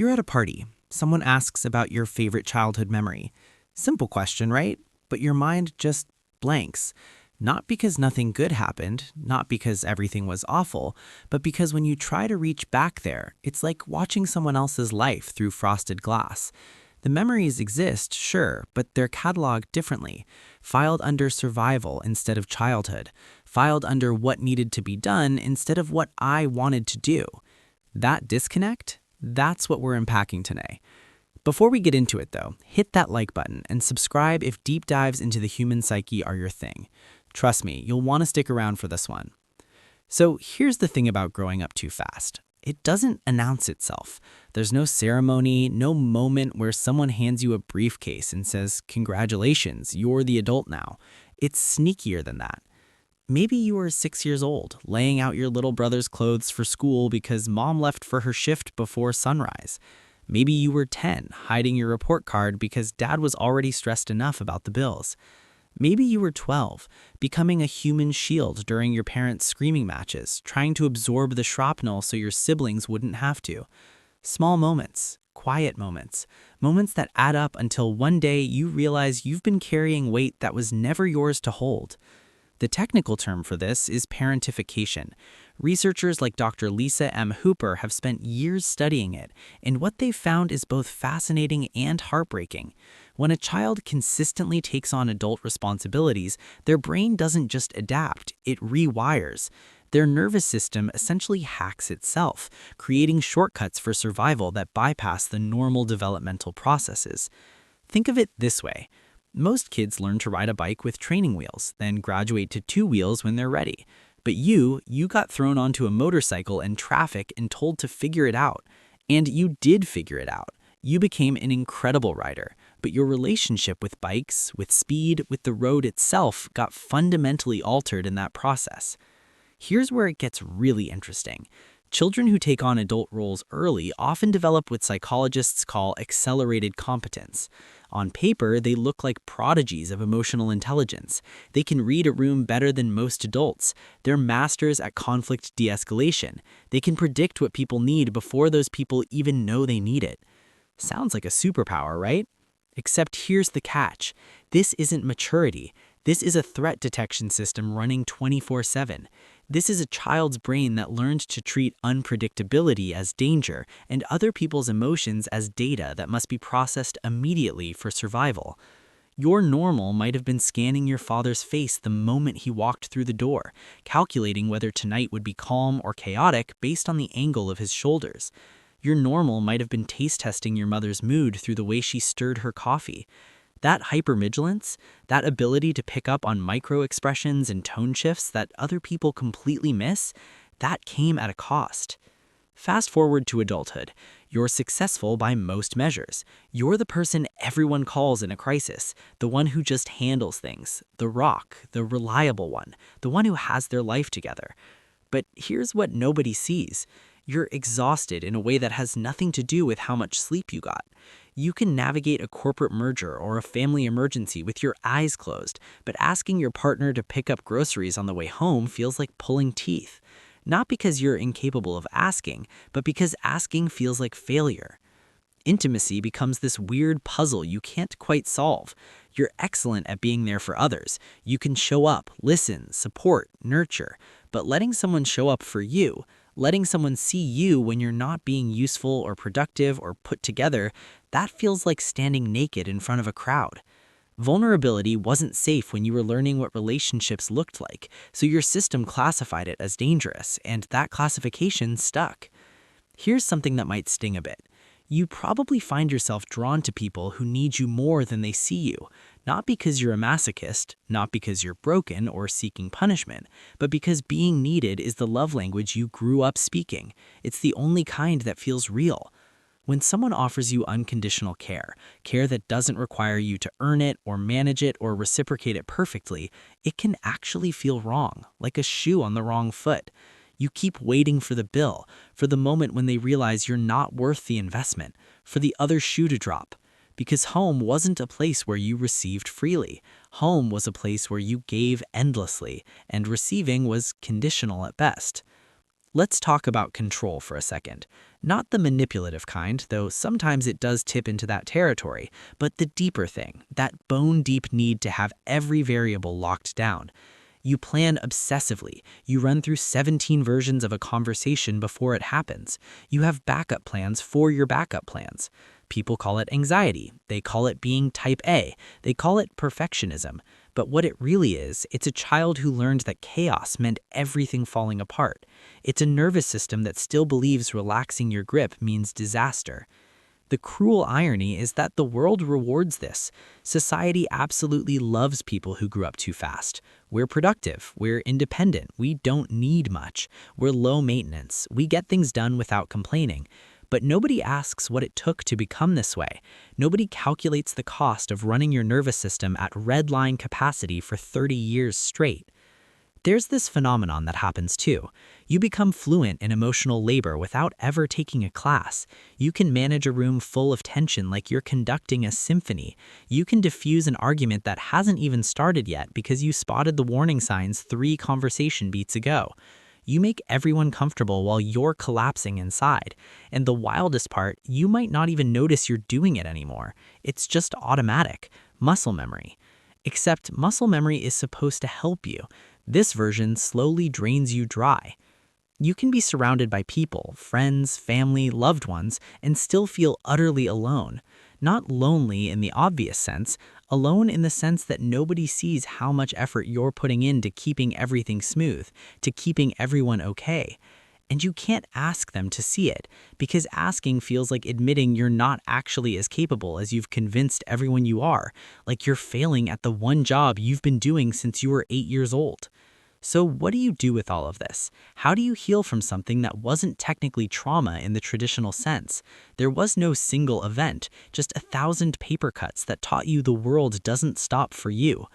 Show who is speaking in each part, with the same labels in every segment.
Speaker 1: You're at a party. Someone asks about your favorite childhood memory. Simple question, right? But your mind just blanks. Not because nothing good happened, not because everything was awful, but because when you try to reach back there, it's like watching someone else's life through frosted glass. The memories exist, sure, but they're cataloged differently, filed under survival instead of childhood, filed under what needed to be done instead of what I wanted to do. That disconnect? That's what we're unpacking today. Before we get into it though, hit that like button and subscribe if deep dives into the human psyche are your thing. Trust me, you'll want to stick around for this one. So here's the thing about growing up too fast. It doesn't announce itself. There's no ceremony, no moment where someone hands you a briefcase and says, "Congratulations, you're the adult now." It's sneakier than that. Maybe you were 6 years old, laying out your little brother's clothes for school because mom left for her shift before sunrise. Maybe you were 10, hiding your report card because dad was already stressed enough about the bills. Maybe you were 12, becoming a human shield during your parents' screaming matches, trying to absorb the shrapnel so your siblings wouldn't have to. Small moments, quiet moments, moments that add up until one day you realize you've been carrying weight that was never yours to hold. The technical term for this is parentification. Researchers like Dr. Lisa M. Hooper have spent years studying it, and what they've found is both fascinating and heartbreaking. When a child consistently takes on adult responsibilities, their brain doesn't just adapt, it rewires. Their nervous system essentially hacks itself, creating shortcuts for survival that bypass the normal developmental processes. Think of it this way. Most kids learn to ride a bike with training wheels, then graduate to 2 wheels when they're ready. But you got thrown onto a motorcycle in traffic and told to figure it out. And you did figure it out. You became an incredible rider, but your relationship with bikes, with speed, with the road itself got fundamentally altered in that process. Here's where it gets really interesting. Children who take on adult roles early often develop what psychologists call accelerated competence. On paper, they look like prodigies of emotional intelligence. They can read a room better than most adults. They're masters at conflict de-escalation. They can predict what people need before those people even know they need it. Sounds like a superpower, right? Except here's the catch. This isn't maturity. This is a threat detection system running 24/7. This is a child's brain that learned to treat unpredictability as danger and other people's emotions as data that must be processed immediately for survival. Your normal might have been scanning your father's face the moment he walked through the door, calculating whether tonight would be calm or chaotic based on the angle of his shoulders. Your normal might have been taste testing your mother's mood through the way she stirred her coffee. That hypervigilance, that ability to pick up on micro-expressions and tone shifts that other people completely miss, that came at a cost. Fast forward to adulthood. You're successful by most measures. You're the person everyone calls in a crisis, the one who just handles things, the rock, the reliable one, the one who has their life together. But here's what nobody sees. You're exhausted in a way that has nothing to do with how much sleep you got. You can navigate a corporate merger or a family emergency with your eyes closed, but asking your partner to pick up groceries on the way home feels like pulling teeth. Not because you're incapable of asking, but because asking feels like failure. Intimacy becomes this weird puzzle you can't quite solve. You're excellent at being there for others. You can show up, listen, support, nurture. But letting someone show up for you, letting someone see you when you're not being useful or productive or put together, that feels like standing naked in front of a crowd. Vulnerability wasn't safe when you were learning what relationships looked like, so your system classified it as dangerous, and that classification stuck. Here's something that might sting a bit. You probably find yourself drawn to people who need you more than they see you, not because you're a masochist, not because you're broken or seeking punishment, but because being needed is the love language you grew up speaking. It's the only kind that feels real. When someone offers you unconditional care, care that doesn't require you to earn it or manage it or reciprocate it perfectly, it can actually feel wrong, like a shoe on the wrong foot. You keep waiting for the bill, for the moment when they realize you're not worth the investment, for the other shoe to drop. Because home wasn't a place where you received freely. Home was a place where you gave endlessly, and receiving was conditional at best. Let's talk about control for a second. Not the manipulative kind, though sometimes it does tip into that territory, but the deeper thing, that bone-deep need to have every variable locked down. You plan obsessively. You run through 17 versions of a conversation before it happens. You have backup plans for your backup plans. People call it anxiety. They call it being type A. They call it perfectionism. But what it really is, it's a child who learned that chaos meant everything falling apart. It's a nervous system that still believes relaxing your grip means disaster. The cruel irony is that the world rewards this. Society absolutely loves people who grew up too fast. We're productive, we're independent, we don't need much, we're low maintenance, we get things done without complaining. But nobody asks what it took to become this way. Nobody calculates the cost of running your nervous system at red line capacity for 30 years straight. There's this phenomenon that happens too. You become fluent in emotional labor without ever taking a class. You can manage a room full of tension like you're conducting a symphony. You can diffuse an argument that hasn't even started yet because you spotted the warning signs 3 conversation beats ago. You make everyone comfortable while you're collapsing inside. And the wildest part, you might not even notice you're doing it anymore. It's just automatic, muscle memory. Except muscle memory is supposed to help you. This version slowly drains you dry. You can be surrounded by people, friends, family, loved ones, and still feel utterly alone. Not lonely in the obvious sense, alone in the sense that nobody sees how much effort you're putting into keeping everything smooth, to keeping everyone okay. And you can't ask them to see it, because asking feels like admitting you're not actually as capable as you've convinced everyone you are, like you're failing at the one job you've been doing since you were 8 years old. So what do you do with all of this? How do you heal from something that wasn't technically trauma in the traditional sense? There was no single event, just 1,000 paper cuts that taught you the world doesn't stop for you.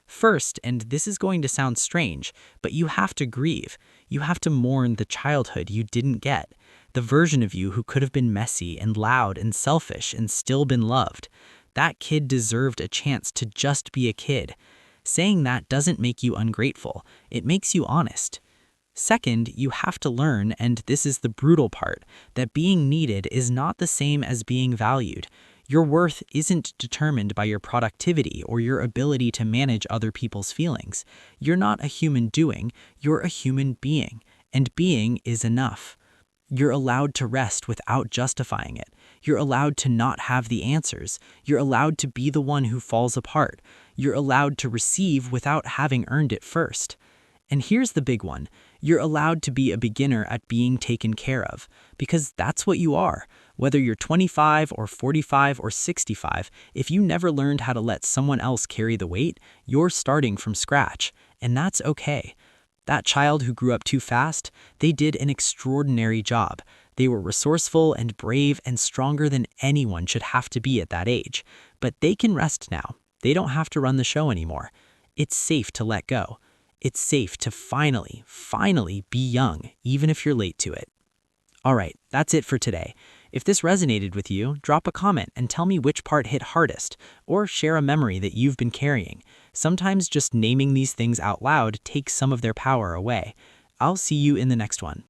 Speaker 1: First, and this is going to sound strange, but you have to grieve. You have to mourn the childhood you didn't get, the version of you who could have been messy and loud and selfish and still been loved. That kid deserved a chance to just be a kid. Saying that doesn't make you ungrateful, it makes you honest. Second, you have to learn, and this is the brutal part, that being needed is not the same as being valued. Your worth isn't determined by your productivity or your ability to manage other people's feelings. You're not a human doing, you're a human being, and being is enough. You're allowed to rest without justifying it. You're allowed to not have the answers. You're allowed to be the one who falls apart. You're allowed to receive without having earned it first. And here's the big one. You're allowed to be a beginner at being taken care of, because that's what you are. Whether you're 25 or 45 or 65, if you never learned how to let someone else carry the weight, you're starting from scratch, and that's okay. That child who grew up too fast, they did an extraordinary job. They were resourceful and brave and stronger than anyone should have to be at that age. But they can rest now. They don't have to run the show anymore. It's safe to let go. It's safe to finally be young, even if you're late to it. All right, that's it for today. If this resonated with you, drop a comment and tell me which part hit hardest, or share a memory that you've been carrying. Sometimes just naming these things out loud takes some of their power away. I'll see you in the next one.